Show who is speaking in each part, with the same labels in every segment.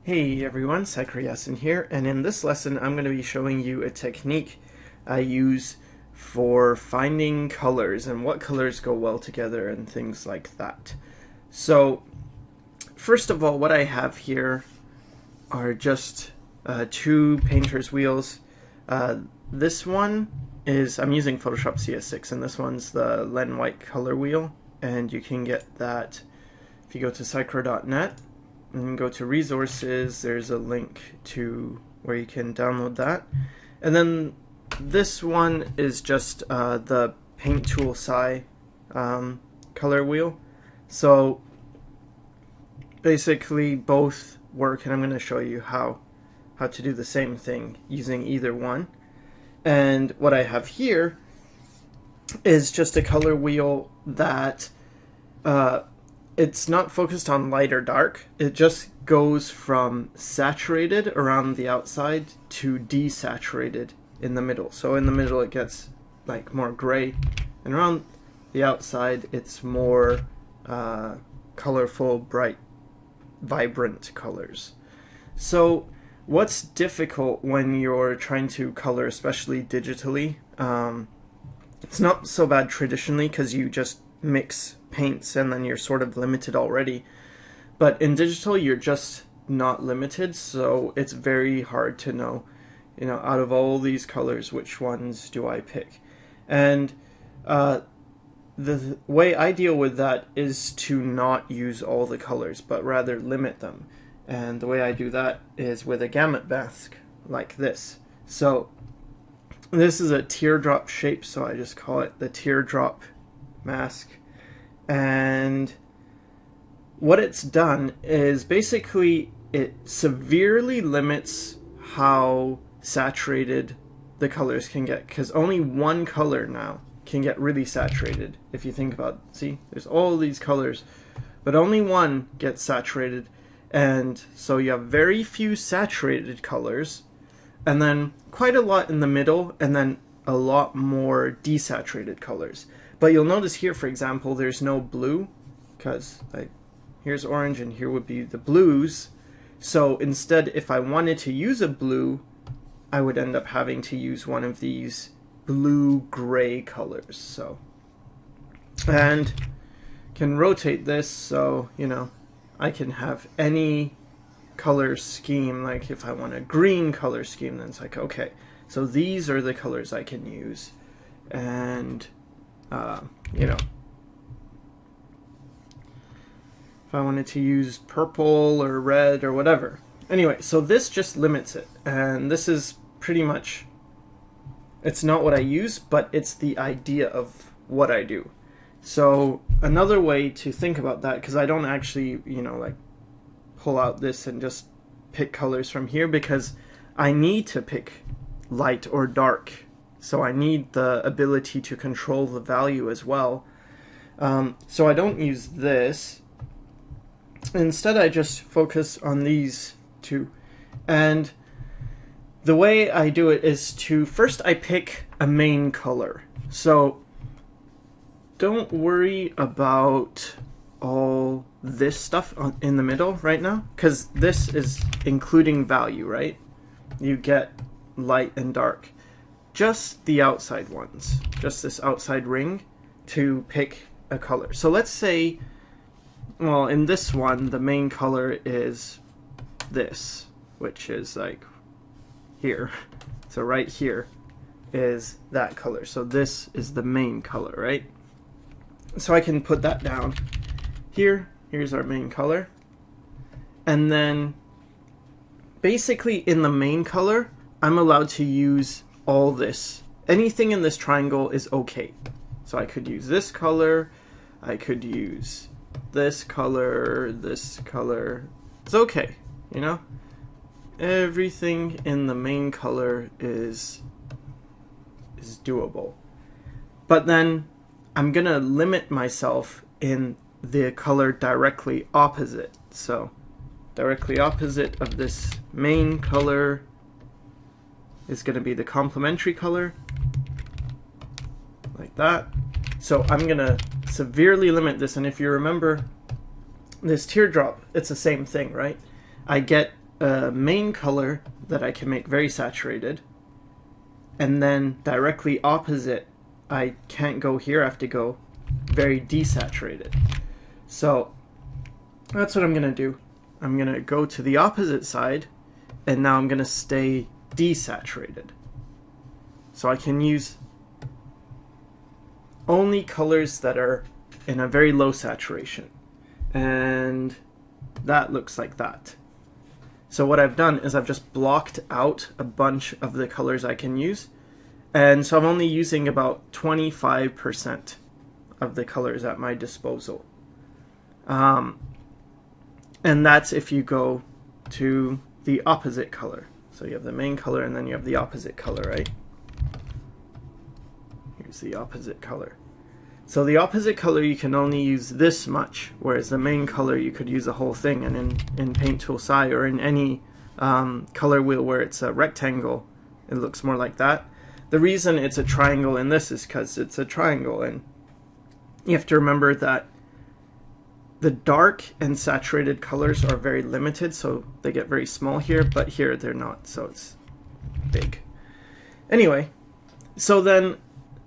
Speaker 1: Hey everyone, Sycra here, and in this lesson I'm going to be showing you a technique I use for finding colors and what colors go well together and things like that. So first of all, what I have here are just two painter's wheels. This one is, I'm using Photoshop CS6, and this one's the Len White color wheel, and you can get that if you go to sycra.net. And go to resources. There's a link to where you can download that. And then this one is just the Paint Tool Sci color wheel. So basically both work, and I'm going to show you how to do the same thing using either one. And what I have here is just a color wheel that it's not focused on light or dark. It just goes from saturated around the outside to desaturated in the middle. So in the middle it gets like more gray, and around the outside it's more colorful, bright, vibrant colors. So what's difficult when you're trying to color, especially digitally, it's not so bad traditionally because you just mix paints and then you're sort of limited already, but in digital you're just not limited, so it's very hard to know, out of all these colors, which ones do I pick. And the way I deal with that is to not use all the colors, but rather limit them. And the way I do that is with a gamut mask like this. So this is a teardrop shape, so I just call it the teardrop mask. And what it's done is basically it severely limits how saturated the colors can get, because only one color now can get really saturated. If you think about it, see, there's all these colors, but only one gets saturated, and so you have very few saturated colors, and then quite a lot in the middle, and then a lot more desaturated colors. But you'll notice here, for example, there's no blue, because here's orange and here would be the blues. So instead, if I wanted to use a blue, I would end up having to use one of these blue-gray colors. So, and can rotate this, so I can have any color scheme. Like if I want a green color scheme, then it's like, okay, so these are the colors I can use. And if I wanted to use purple or red or whatever. Anyway, so this just limits it, and this is pretty much, it's not what I use, but it's the idea of what I do. So another way to think about that, because I don't actually, like pull out this and just pick colors from here, because I need to pick light or dark. So I need the ability to control the value as well. So I don't use this. Instead, I just focus on these two. And the way I do it is to, first I pick a main color. So don't worry about all this stuff in the middle right now, because this is including value, right? You get light and dark. Just the outside ones, just this outside ring, to pick a color. So let's say, well, in this one, the main color is this, which is like here. So right here is that color. So this is the main color, right? So I can put that down here. Here's our main color. And then basically in the main color, I'm allowed to use all this. Anything in this triangle is okay. So I could use this color, I could use this color. It's okay, Everything in the main color is doable. But then I'm gonna limit myself in the color directly opposite. So directly opposite of this main color is going to be the complementary color, like that. So I'm going to severely limit this, and if you remember this teardrop, it's the same thing, right? I get a main color that I can make very saturated, and then directly opposite, I can't go here, I have to go very desaturated. So that's what I'm going to do. I'm going to go to the opposite side, and now I'm going to stay desaturated. So I can use only colors that are in a very low saturation. And that looks like that. So what I've done is I've just blocked out a bunch of the colors I can use. And so I'm only using about 25% of the colors at my disposal. And that's if you go to the opposite color. So you have the main color and then you have the opposite color, right? Here's the opposite color. So the opposite color you can only use this much, whereas the main color you could use the whole thing. And in Paint Tool SAI or in any color wheel where it's a rectangle, it looks more like that. The reason it's a triangle in this is because it's a triangle, and you have to remember that the dark and saturated colors are very limited, so they get very small here, but here they're not, so it's big. Anyway, so then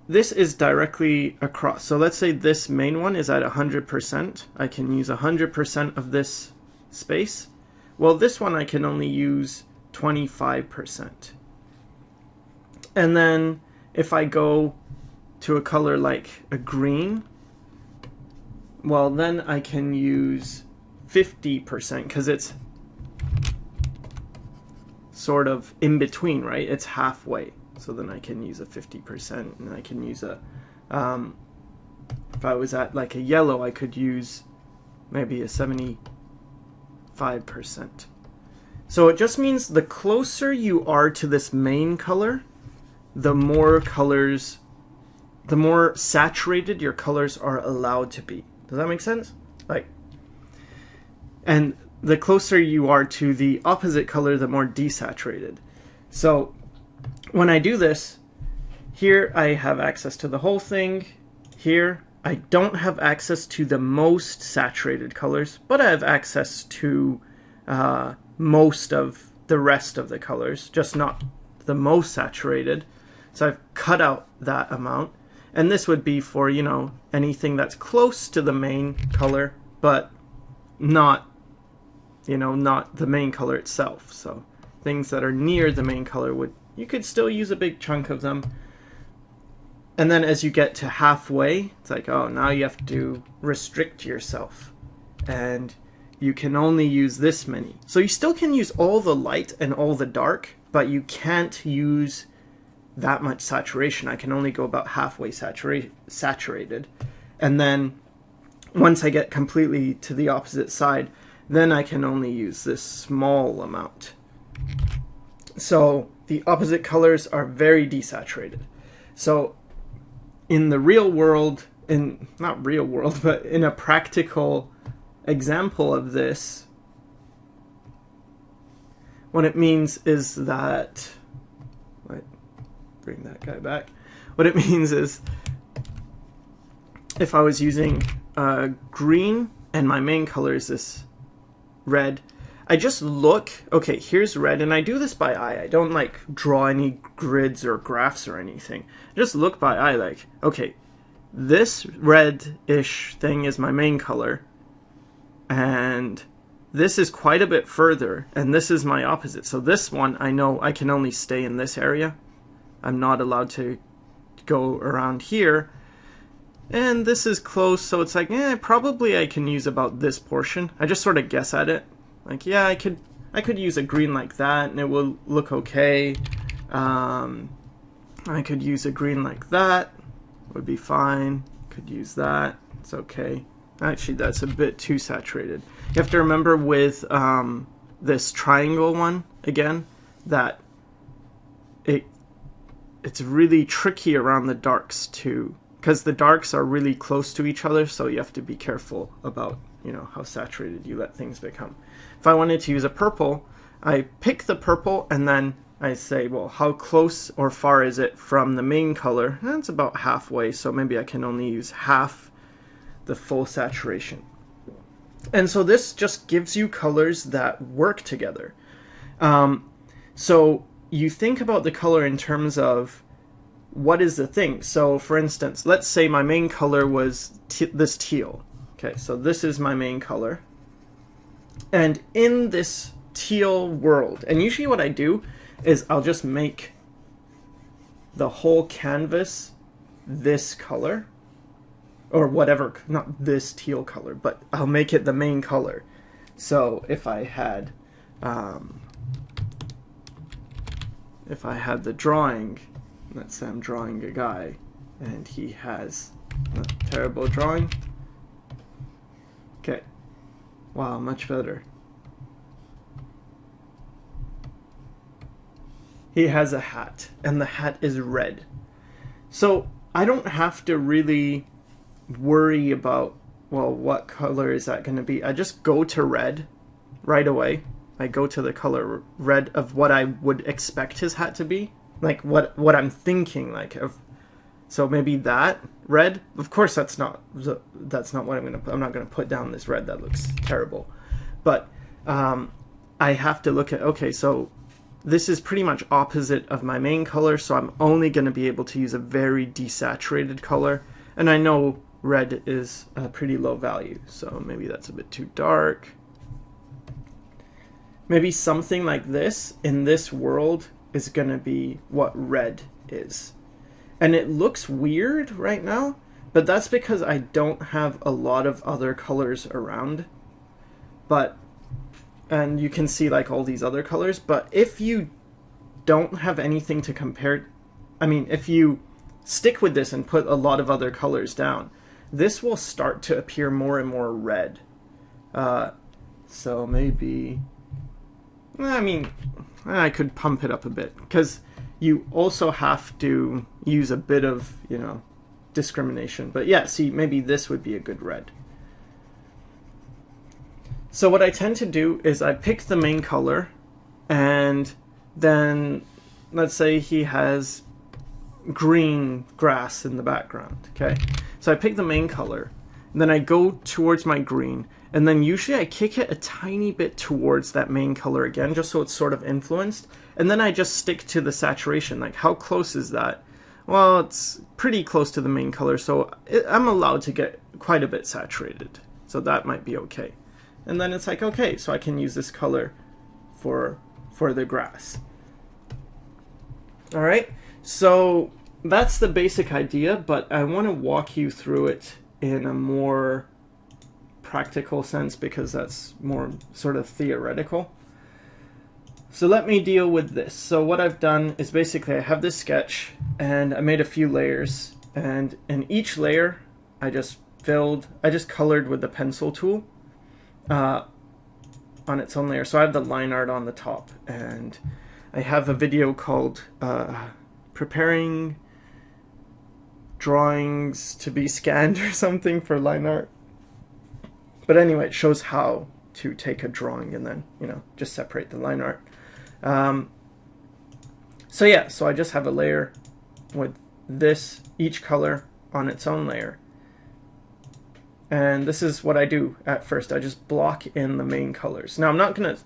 Speaker 1: this is directly across. So let's say this main one is at 100%. I can use 100% of this space. Well, this one I can only use 25%. And then if I go to a color like a green, well, then I can use 50% because it's sort of in between, right? It's halfway. So then I can use a 50%, and I can use a, if I was at like a yellow, I could use maybe a 75%. So it just means the closer you are to this main color, the more colors, the more saturated your colors are allowed to be. Does that make sense? Like, and the closer you are to the opposite color, the more desaturated. So when I do this, here I have access to the whole thing. Here I don't have access to the most saturated colors, but I have access to most of the rest of the colors, just not the most saturated. So I've cut out that amount. And this would be for, you know, anything that's close to the main color, but not, you know, not the main color itself. So things that are near the main color would, you could still use a big chunk of them. And then as you get to halfway, it's like, oh, now you have to restrict yourself. And you can only use this many. So you still can use all the light and all the dark, but you can't use that much saturation. I can only go about halfway saturated. And then once I get completely to the opposite side, then I can only use this small amount. So the opposite colors are very desaturated. So in the real world, not real world, but in a practical example of this, what it means is that, bring that guy back. What it means is if I was using green and my main color is this red, I just look, okay, here's red, and I do this by eye. I don't like draw any grids or graphs or anything. I just look by eye like, okay, this red-ish thing is my main color, and this is quite a bit further, and this is my opposite. So this one, I know I can only stay in this area. I'm not allowed to go around here. And this is close, so it's like, probably I can use about this portion. I just sort of guess at it. Like, yeah, I could use a green like that, and it will look okay. I could use a green like that. Would be fine. Could use that. It's okay. Actually, that's a bit too saturated. You have to remember with this triangle one, again, that it's really tricky around the darks too, because the darks are really close to each other, so you have to be careful about, you know, how saturated you let things become. If I wanted to use a purple, I pick the purple and then I say, well, how close or far is it from the main color? And it's about halfway, so maybe I can only use half the full saturation. And so this just gives you colors that work together. So you think about the color in terms of what is the thing. So for instance, let's say my main color was this teal. Okay, so this is my main color. And in this teal world, and usually what I do is I'll just make the whole canvas this color, or whatever, not this teal color, but I'll make it the main color. So if I had the drawing, let's say I'm drawing a guy and he has a terrible drawing. Okay, wow, much better. He has a hat, and the hat is red. So I don't have to really worry about, well, what color is that going to be? I just go to red right away. I go to the color red of what I would expect his hat to be, like what I'm thinking, like of. So maybe that red. Of course, that's not what I'm gonna put. I'm not gonna put down this red. That looks terrible. But I have to look at, okay, so this is pretty much opposite of my main color, so I'm only going to be able to use a very desaturated color. And I know red is a pretty low value, so maybe that's a bit too dark. Maybe something like this in this world is going to be what red is. And it looks weird right now, but that's because I don't have a lot of other colors around. And you can see like all these other colors, but if you don't have anything to compare, I mean, if you stick with this and put a lot of other colors down, this will start to appear more and more red. So maybe, I mean, I could pump it up a bit, because you also have to use a bit of, discrimination. But yeah, see, maybe this would be a good red. So what I tend to do is I pick the main color, and then let's say he has green grass in the background, okay? So I pick the main color, and then I go towards my green, and then usually I kick it a tiny bit towards that main color again, just so it's sort of influenced, and then I just stick to the saturation. Like, how close is that? Well, it's pretty close to the main color, so I'm allowed to get quite a bit saturated, so that might be okay. And then it's like, okay, so I can use this color for the grass. All right, so that's the basic idea, but I want to walk you through it in a more practical sense, because that's more sort of theoretical. So let me deal with this. So what I've done is basically I have this sketch, and I made a few layers, and in each layer I just colored with the pencil tool on its own layer. So I have the line art on the top, and I have a video called preparing drawings to be scanned or something for line art. But anyway, it shows how to take a drawing and then, just separate the line art. So yeah, so I just have a layer with each color on its own layer. And this is what I do at first. I just block in the main colors. Now I'm not gonna,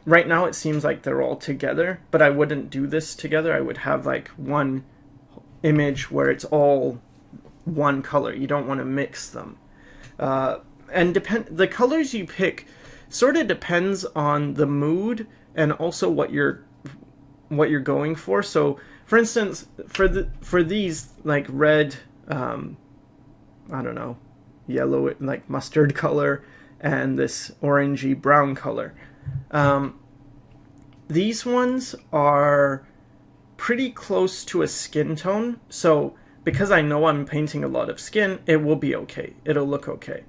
Speaker 1: right now it seems like they're all together, but I wouldn't do this together. I would have like one image where it's all one color. You don't want to mix them. And the colors you pick sort of depends on the mood and also what you're going for. So for instance, for these like red, I don't know, yellow, like mustard color, and this orangey brown color, these ones are pretty close to a skin tone. So because I know I'm painting a lot of skin, it will be okay. It'll look okay.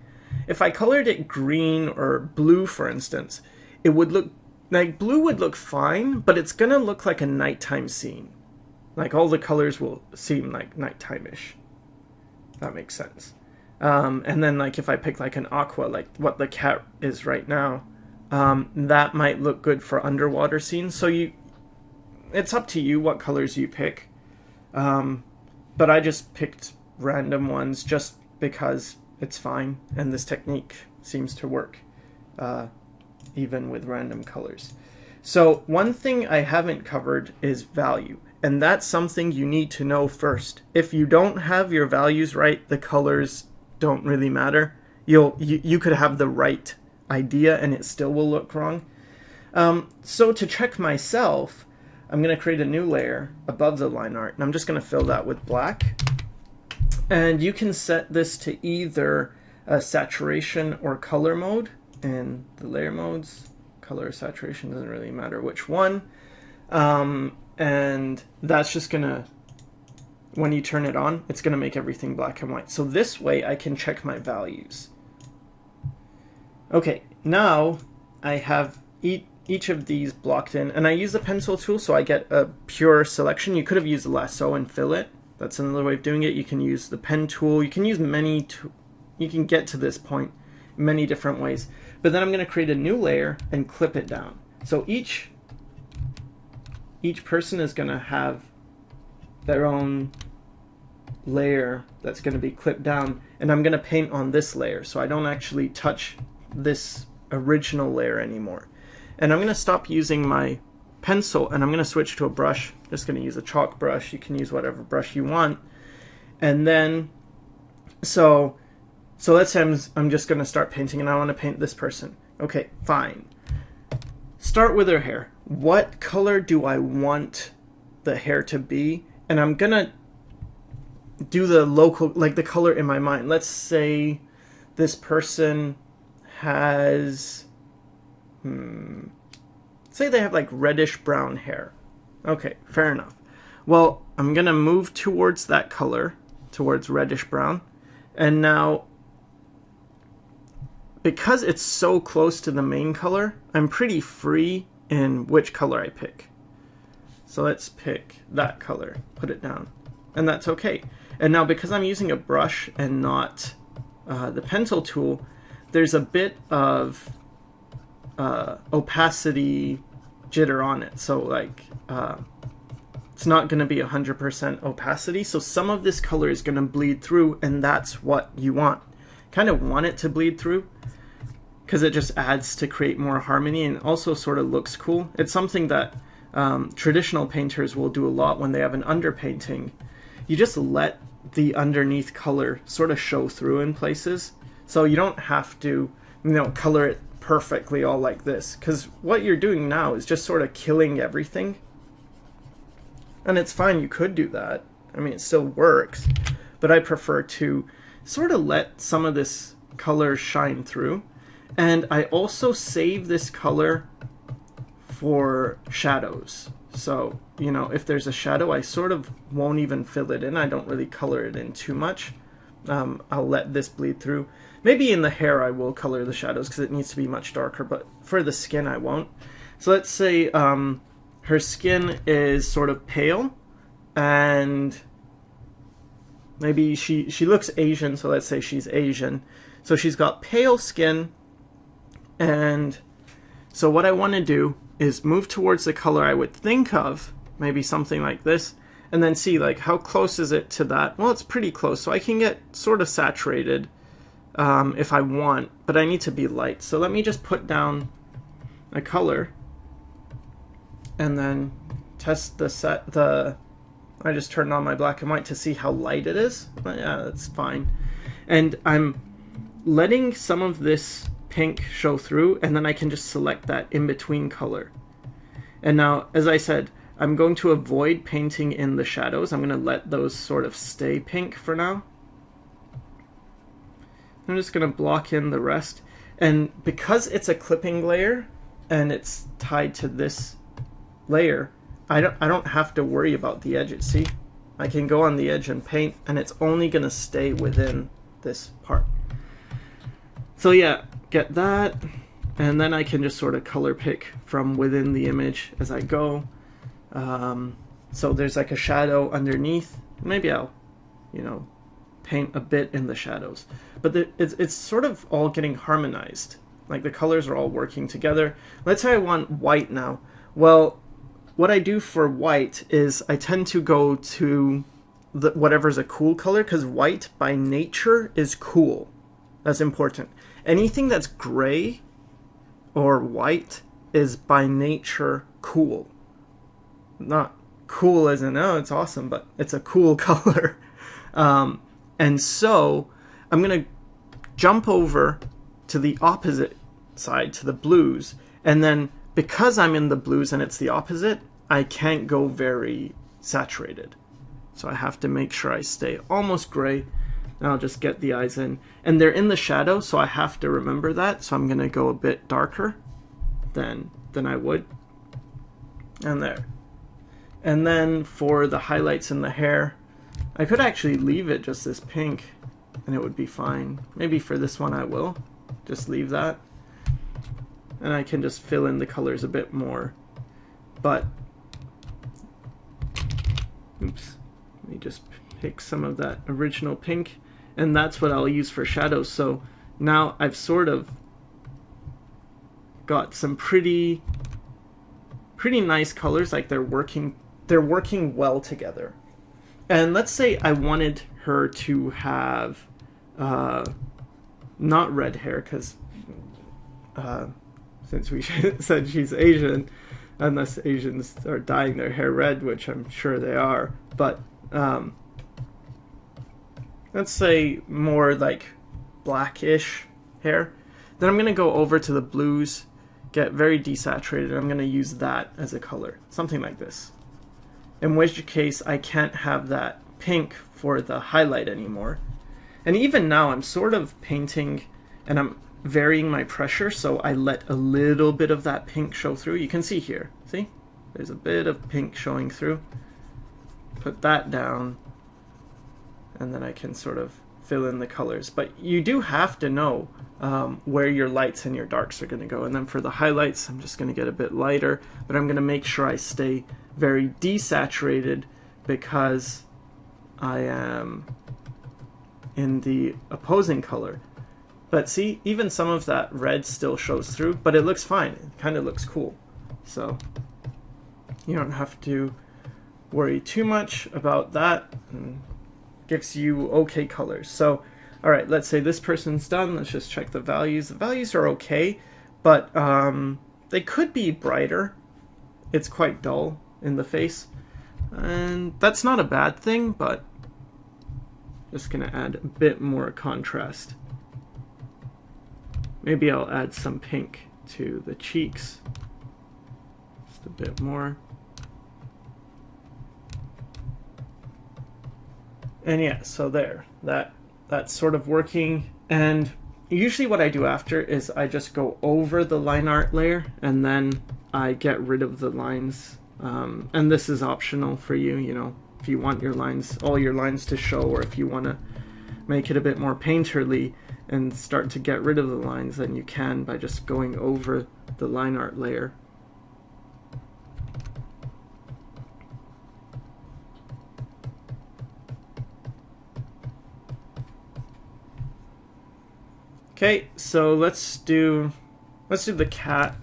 Speaker 1: If I colored it green or blue, for instance, it would look like blue would look fine, but it's gonna look like a nighttime scene. Like all the colors will seem like nighttime-ish. That makes sense. And then like if I pick like an aqua, like what the cat is right now, that might look good for underwater scenes. So it's up to you what colors you pick. But I just picked random ones just because it's fine, and this technique seems to work even with random colors. So one thing I haven't covered is value. And that's something you need to know first. If you don't have your values right, the colors don't really matter. You could have the right idea and it still will look wrong. So to check myself, I'm going to create a new layer above the line art, and I'm just going to fill that with black. And you can set this to either a saturation or color mode. And the layer modes, color or saturation, doesn't really matter which one. And that's just going to, when you turn it on, it's going to make everything black and white. So this way I can check my values. Okay, now I have each of these blocked in, and I use the pencil tool so I get a pure selection. You could have used the lasso and fill it. That's another way of doing it. You can use the pen tool. You can use you can get to this point many different ways. But then I'm going to create a new layer and clip it down. So each person is going to have their own layer that's going to be clipped down, and I'm going to paint on this layer so I don't actually touch this original layer anymore. And I'm going to stop using my pencil and I'm going to switch to a brush. Just going to use a chalk brush. You can use whatever brush you want. And then so let's say I'm just going to start painting, and I want to paint this person. Okay, fine. Start with her hair. What color do I want the hair to be? And I'm going to do the local, like the color in my mind. Let's say this person has, say they have like reddish brown hair. Okay, fair enough. Well, I'm going to move towards that color, towards reddish brown. And now, because it's so close to the main color, I'm pretty free in which color I pick. So let's pick that color, put it down, and that's okay. And now because I'm using a brush and not the pencil tool, there's a bit of opacity jitter on it. So like it's not going to be 100% opacity. So some of this color is going to bleed through, and that's what you want. Kind of want it to bleed through because it just adds to create more harmony and also sort of looks cool. It's something that traditional painters will do a lot when they have an underpainting. You just let the underneath color sort of show through in places. So you don't have to, color it perfectly all like this, because what you're doing now is just sort of killing everything. And it's fine, you could do that. I mean, it still works, but I prefer to sort of let some of this color shine through. And I also save this color for shadows. So, if there's a shadow, I sort of won't even fill it in. I don't really color it in too much. I'll let this bleed through. Maybe in the hair I will color the shadows because it needs to be much darker, but for the skin I won't. So let's say her skin is sort of pale, and maybe she looks Asian, so let's say she's Asian. So she's got pale skin, and so what I want to do is move towards the color I would think of, maybe something like this, and then see like how close is it to that. Well, it's pretty close, so I can get sort of saturated if I want, but I need to be light. So let me just put down a color and then test I just turned on my black and white to see how light it is. But yeah, that's fine. And I'm letting some of this pink show through, and then I can just select that in-between color. And now, as I said, I'm going to avoid painting in the shadows. I'm going to let those sort of stay pink for now. I'm just going to block in the rest. And because it's a clipping layer and it's tied to this layer, I don't have to worry about the edges. See? I can go on the edge and paint, and it's only going to stay within this part. So yeah, get that, and then I can just sort of color pick from within the image as I go. So there's like a shadow underneath. Maybe I'll, paint a bit in the shadows. But it's sort of all getting harmonized. Like the colors are all working together. Let's say I want white now. Well, what I do for white is I tend to go to whatever's a cool color, because white by nature is cool. That's important. Anything that's gray or white is by nature cool. Not cool as in, oh, it's awesome, but it's a cool color. And so I'm going to jump over to the opposite side, to the blues. And then because I'm in the blues and it's the opposite, I can't go very saturated. So I have to make sure I stay almost gray. And I'll just get the eyes in. And they're in the shadow, so I have to remember that. So I'm going to go a bit darker than I would. And there. And then for the highlights in the hair, I could actually leave it just this pink and it would be fine. Maybe for this one I will. Just leave that. And I can just fill in the colors a bit more. But, oops, let me just pick some of that original pink. And that's what I'll use for shadows. So now I've sort of got some pretty nice colors, like they're working well together. And let's say I wanted her to have not red hair, because since we said she's Asian, unless Asians are dyeing their hair red, which I'm sure they are, but let's say more like blackish hair, then I'm going to go over to the blues, get very desaturated. I'm going to use that as a color, something like this. In which case I can't have that pink for the highlight anymore. And even now I'm sort of painting and I'm varying my pressure, so I let a little bit of that pink show through. You can see here, see? There's a bit of pink showing through. Put that down, and then I can sort of fill in the colors. But you do have to know where your lights and your darks are going to go. And then for the highlights, I'm just going to get a bit lighter, but I'm going to make sure I stay very desaturated because I am in the opposing color. But see, even some of that red still shows through, but it looks fine. It kind of looks cool. So you don't have to worry too much about that. And gives you okay colors. So, all right, let's say this person's done. Let's just check the values. The values are okay, but they could be brighter. It's quite dull in the face, and that's not a bad thing, but just gonna add a bit more contrast. Maybe I'll add some pink to the cheeks, just a bit more. And yeah, so there, that's sort of working. And usually what I do after is I just go over the line art layer and then I get rid of the lines. And this is optional for you, you know, if you want your lines, all your lines to show, or if you want to make it a bit more painterly and start to get rid of the lines, then you can by just going over the line art layer. Okay, so let's do the cat,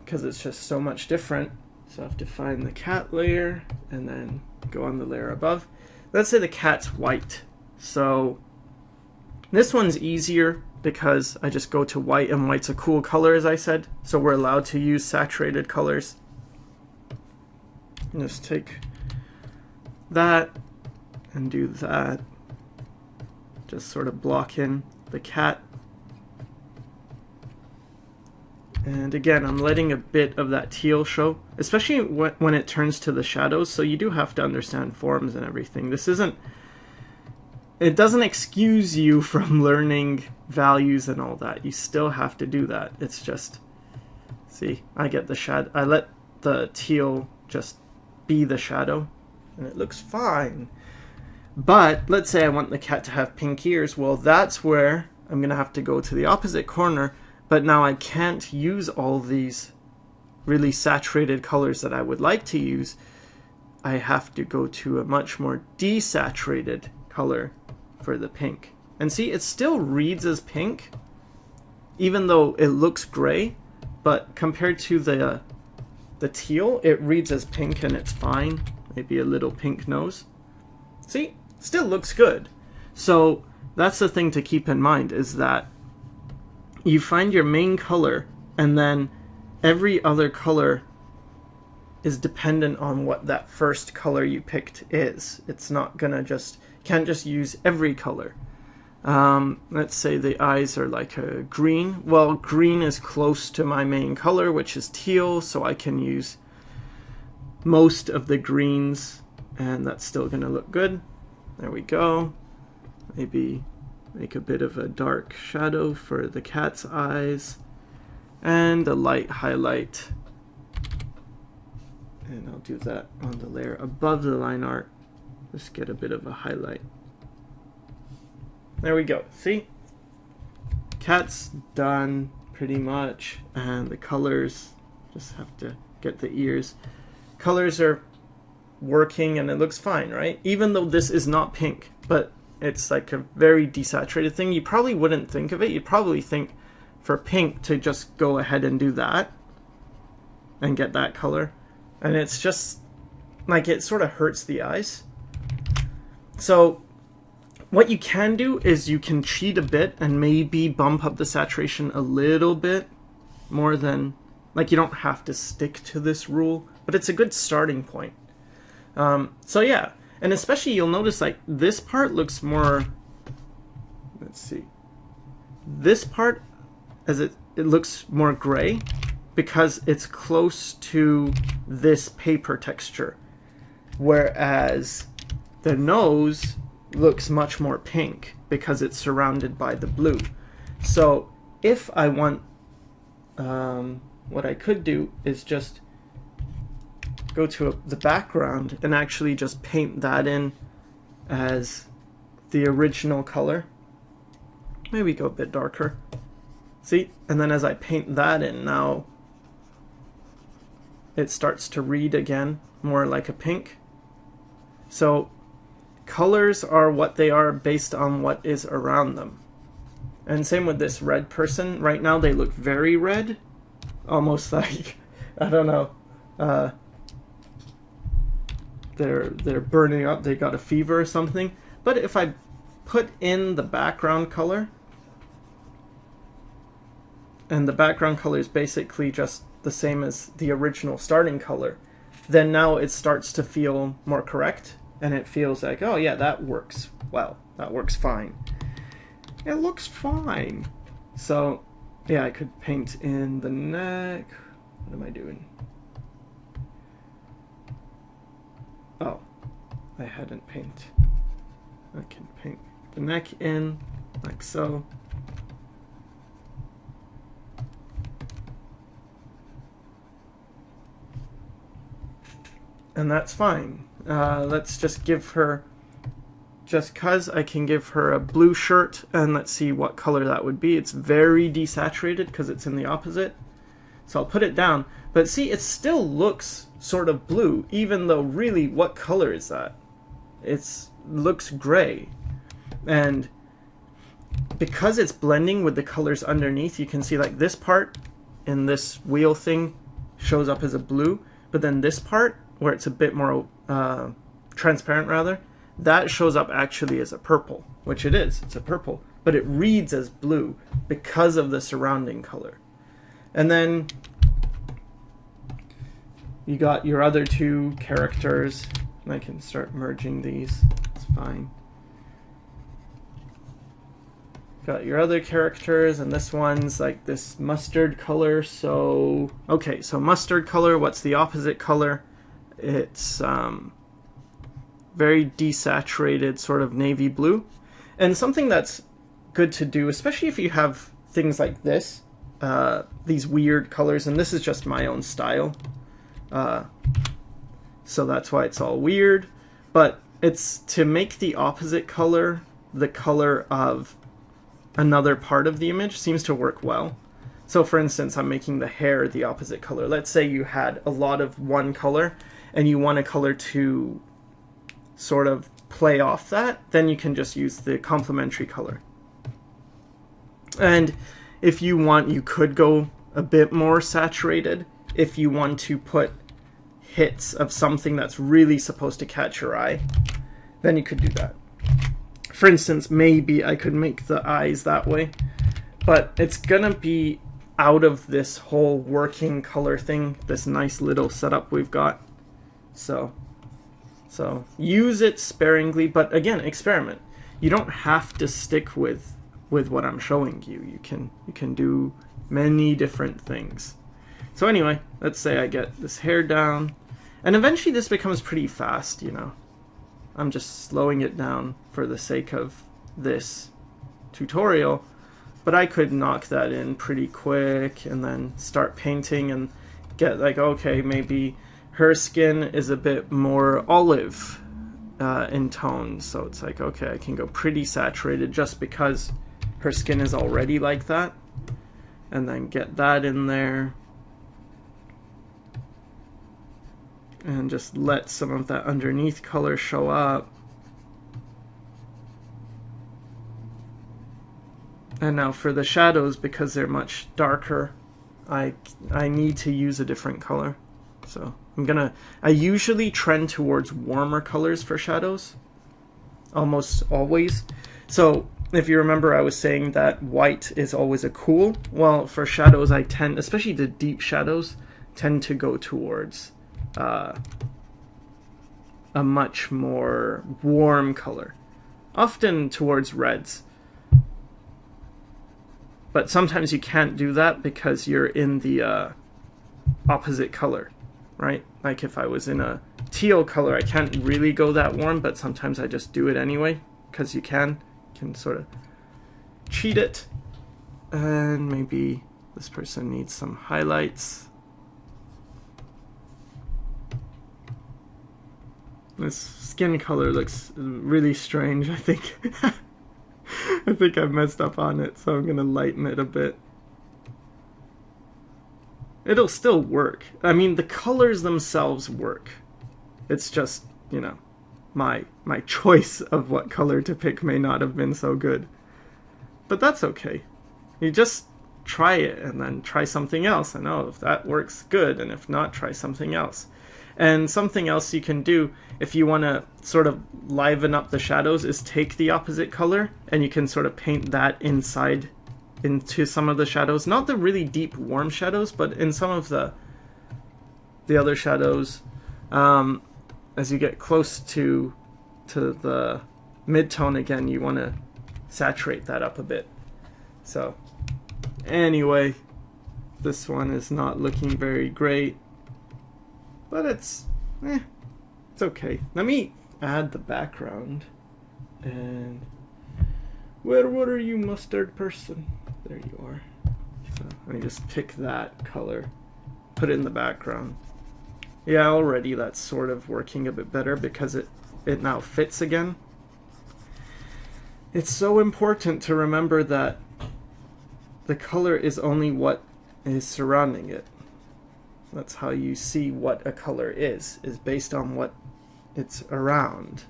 Speaker 1: because it's just so much different. So I have to find the cat layer and then go on the layer above. Let's say the cat's white. So this one's easier because I just go to white, and white's a cool color, as I said. So we're allowed to use saturated colors. Just take that and do that. Just sort of block in the cat. And again, I'm letting a bit of that teal show, especially when it turns to the shadows. So you do have to understand forms and everything. It doesn't excuse you from learning values and all that. You still have to do that. It's just, see, I get the shadow. I let the teal just be the shadow, and it looks fine. But let's say I want the cat to have pink ears. Well, that's where I'm going to have to go to the opposite corner. But now I can't use all these really saturated colors that I would like to use. I have to go to a much more desaturated color for the pink. And see, it still reads as pink, even though it looks gray. But compared to the teal, it reads as pink and it's fine. Maybe a little pink nose. See? Still looks good. So that's the thing to keep in mind, is that you find your main color and then every other color is dependent on what that first color you picked is. It's not gonna can't just use every color. Let's say the eyes are like a green. Well, green is close to my main color, which is teal, so I can use most of the greens, and that's still gonna look good. There we go. Maybe make a bit of a dark shadow for the cat's eyes, and a light highlight. And I'll do that on the layer above the line art. Just get a bit of a highlight. There we go. See? Cat's done pretty much. And the colors, just have to get the ears. Colors are working and it looks fine, right? Even though this is not pink, but it's like a very desaturated thing. You probably wouldn't think of it. You'd probably think for pink to just go ahead and do that and get that color. And it's just like it sort of hurts the eyes. So what you can do is you can cheat a bit and maybe bump up the saturation a little bit more than, like, you don't have to stick to this rule, but it's a good starting point. So yeah, and especially you'll notice like this part looks more, let's see, this part as it looks more gray because it's close to this paper texture, whereas the nose looks much more pink because it's surrounded by the blue. So if I want, what I could do is just go to the background and actually just paint that in as the original color. Maybe go a bit darker. See? And then as I paint that in, now it starts to read again more like a pink. So colors are what they are based on what is around them. And same with this red person. Right now they look very red, almost like, I don't know, they're burning up, they got a fever or something. But if I put in the background color, and the background color is basically just the same as the original starting color, then now it starts to feel more correct, and it feels like, oh yeah, that works well, that works fine. It looks fine. So yeah, I could paint in the neck. What am I doing? Oh, I hadn't paint. I can paint the neck in like so. And that's fine. Let's just give her, just cause I can give her a blue shirt, and let's see what color that would be. It's very desaturated because it's in the opposite. So I'll put it down, but see, it still looks sort of blue, even though really, what color is that? It's looks gray. And because it's blending with the colors underneath, you can see like this part in this wheel thing shows up as a blue, but then this part, where it's a bit more transparent rather, that shows up actually as a purple, which it is, it's a purple, but it reads as blue because of the surrounding color. And then you got your other two characters, and I can start merging these, it's fine. Got your other characters, and this one's like this mustard color, so, okay, so mustard color, what's the opposite color? It's very desaturated, sort of navy blue. And something that's good to do, especially if you have things like this, these weird colors, and this is just my own style, so that's why it's all weird, but it's to make the opposite color the color of another part of the image seems to work well. So for instance, I'm making the hair the opposite color. Let's say you had a lot of one color and you want a color to sort of play off that, then you can just use the complementary color. And if you want, you could go a bit more saturated if you want to put hits of something that's really supposed to catch your eye, then you could do that. For instance, maybe I could make the eyes that way, but it's gonna be out of this whole working color thing, this nice little setup we've got. So use it sparingly, but again, experiment. You don't have to stick with what I'm showing you. You can do many different things. So anyway, let's say I get this hair down, and eventually this becomes pretty fast, you know. I'm just slowing it down for the sake of this tutorial, but I could knock that in pretty quick and then start painting and get like, okay, maybe her skin is a bit more olive in tone, so it's like, okay, I can go pretty saturated just because her skin is already like that, and then get that in there and just let some of that underneath color show up. And now for the shadows, because they're much darker, I need to use a different color. So I usually trend towards warmer colors for shadows, almost always. So if you remember, I was saying that white is always a cool. Well, for shadows, I tend, especially the deep shadows, tend to go towards a much more warm color, often towards reds. But sometimes you can't do that because you're in the opposite color, right? Like if I was in a teal color, I can't really go that warm, but sometimes I just do it anyway because you can sort of cheat it. And maybe this person needs some highlights. This skin color looks really strange, I think. I think I messed up on it, so I'm going to lighten it a bit. It'll still work. I mean, the colors themselves work. It's just, you know, my choice of what color to pick may not have been so good. But that's okay. You just try it and then try something else. And oh, if that works, good. And if not, try something else. And something else you can do if you want to sort of liven up the shadows is take the opposite color and you can sort of paint that inside into some of the shadows. Not the really deep warm shadows, but in some of the other shadows. As you get close to the mid-tone again, you want to saturate that up a bit. So anyway, this one is not looking very great, but it's okay. Let me add the background. And what are you, mustard person? There you are. So let me just pick that color, put it in the background. Yeah, already that's sort of working a bit better because it now fits again. It's so important to remember that the color is only what is surrounding it. That's how you see what a color is based on what it's around.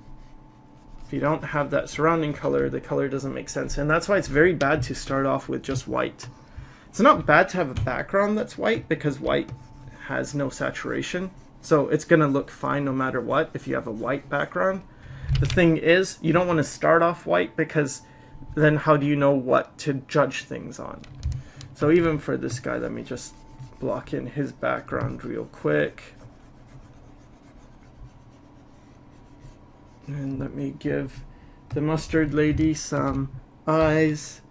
Speaker 1: If you don't have that surrounding color, the color doesn't make sense. And that's why it's very bad to start off with just white. It's not bad to have a background that's white because white has no saturation. So it's going to look fine no matter what if you have a white background. The thing is, you don't want to start off white because then how do you know what to judge things on? So even for this guy, let me just block in his background real quick. And let me give the mustard lady some eyes.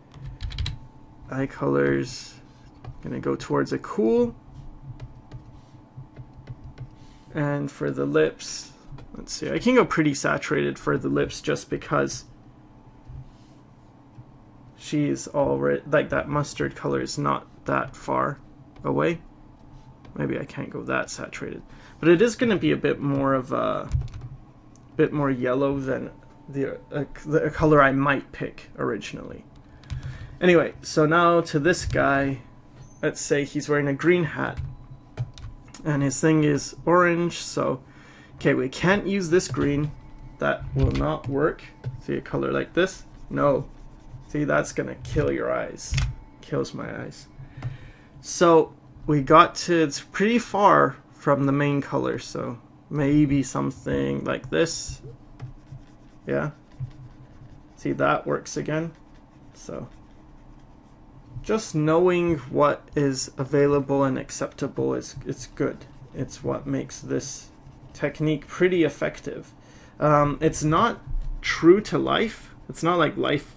Speaker 1: Eye colors. Gonna go towards a cool. And for the lips, let's see, I can go pretty saturated for the lips just because she's already, like, that mustard color is not that far away. Maybe I can't go that saturated, but it is going to be a bit more of a bit more yellow than the color I might pick originally. Anyway, so now to this guy, let's say he's wearing a green hat and his thing is orange, so okay, we can't use this green, that will not work. See a color like this? No. See, that's gonna kill your eyes. Kills my eyes. So we got to, it's pretty far from the main color, so maybe something like this. Yeah. See, that works again. So just knowing what is available and acceptable is good. It's what makes this technique pretty effective. It's not true to life. It's not like life.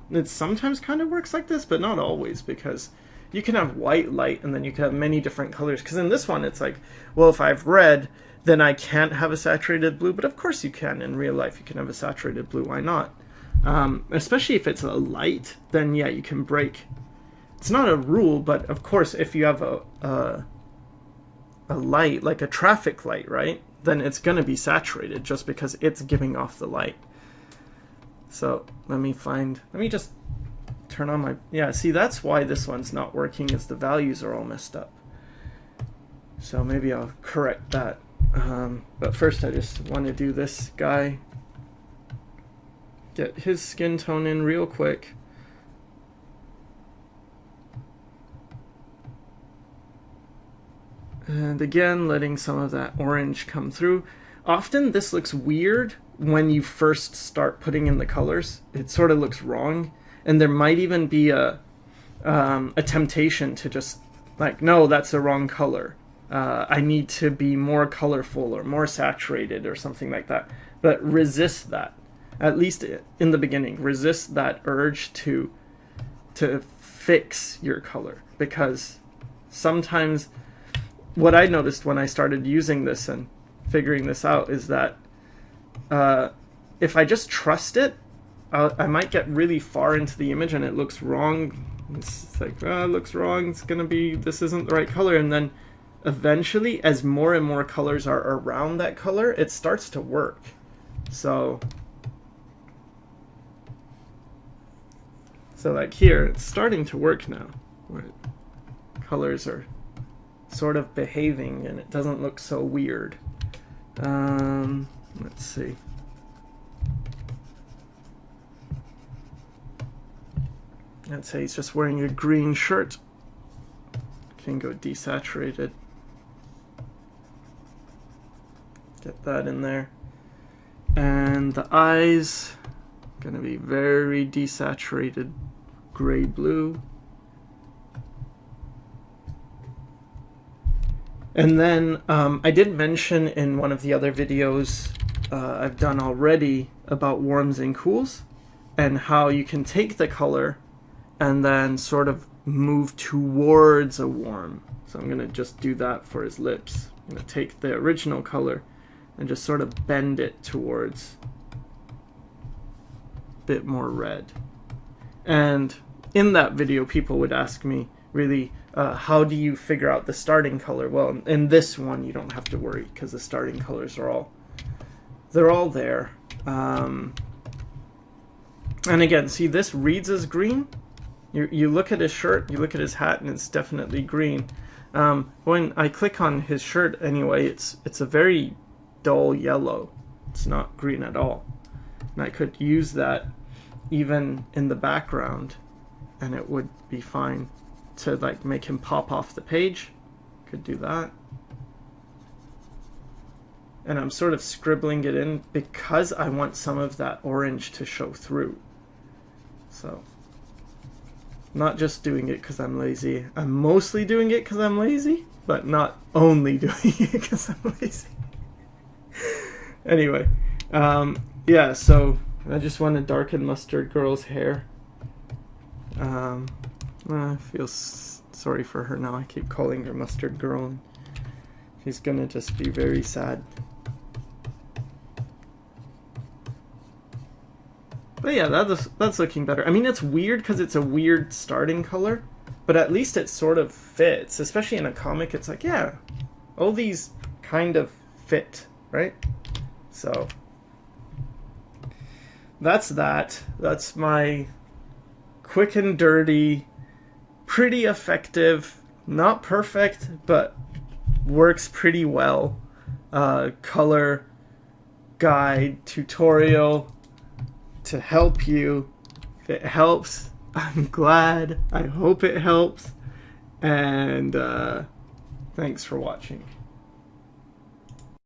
Speaker 1: It sometimes kind of works like this, but not always, because you can have white light and then you can have many different colors. Because in this one, it's like, well, if I have red, then I can't have a saturated blue. But of course you can. In real life, you can have a saturated blue. Why not? Especially if it's a light, then yeah, you can break. It's not a rule, but of course, if you have a light, like a traffic light, right, then it's going to be saturated just because it's giving off the light. So let me just turn on my, yeah, see, that's why this one's not working, is the values are all messed up. So maybe I'll correct that. But first I just want to do this guy. Get his skin tone in real quick. And again, letting some of that orange come through. Often this looks weird when you first start putting in the colors. It sort of looks wrong. And there might even be a temptation to just like, no, that's the wrong color. I need to be more colorful or more saturated or something like that. But resist that. At least in the beginning, resist that urge to fix your color, because sometimes what I noticed when I started using this and figuring this out is that if I just trust it, I might get really far into the image and it looks wrong. It's like, oh, it looks wrong. It's gonna be, this isn't the right color, and then eventually, as more and more colors are around that color, it starts to work. So like here, it's starting to work now, where colors are sort of behaving and it doesn't look so weird. Let's see. Let's say he's just wearing a green shirt. Can go desaturated. Get that in there. And the eyes, gonna be very desaturated gray blue. And then I did mention in one of the other videos I've done already about warms and cools, and how you can take the color and then sort of move towards a warm. So I'm going to just do that for his lips. I'm going to take the original color and just sort of bend it towards a bit more red. And in that video, people would ask me, really, how do you figure out the starting color? Well, in this one, you don't have to worry, because the starting colors are all there. And again, see, this reads as green. You look at his shirt, you look at his hat, and it's definitely green. When I click on his shirt anyway, it's a very dull yellow. It's not green at all. And I could use that even in the background, and it would be fine to like make him pop off the page. Could do that. And I'm sort of scribbling it in because I want some of that orange to show through. So, not just doing it because I'm lazy. I'm mostly doing it because I'm lazy, but not only doing it because I'm lazy. Anyway, yeah, so I just want to darken Mustard Girl's hair. I feel sorry for her now. I keep calling her Mustard Girl, and she's gonna just be very sad. But yeah, that's looking better. I mean, it's weird because it's a weird starting color, but at least it sort of fits. Especially in a comic, it's like, yeah, all these kind of fit, right? So that's that. That's my quick and dirty, pretty effective, not perfect, but works pretty well, color guide tutorial to help you. If it helps, I'm glad. I hope it helps. And thanks for watching.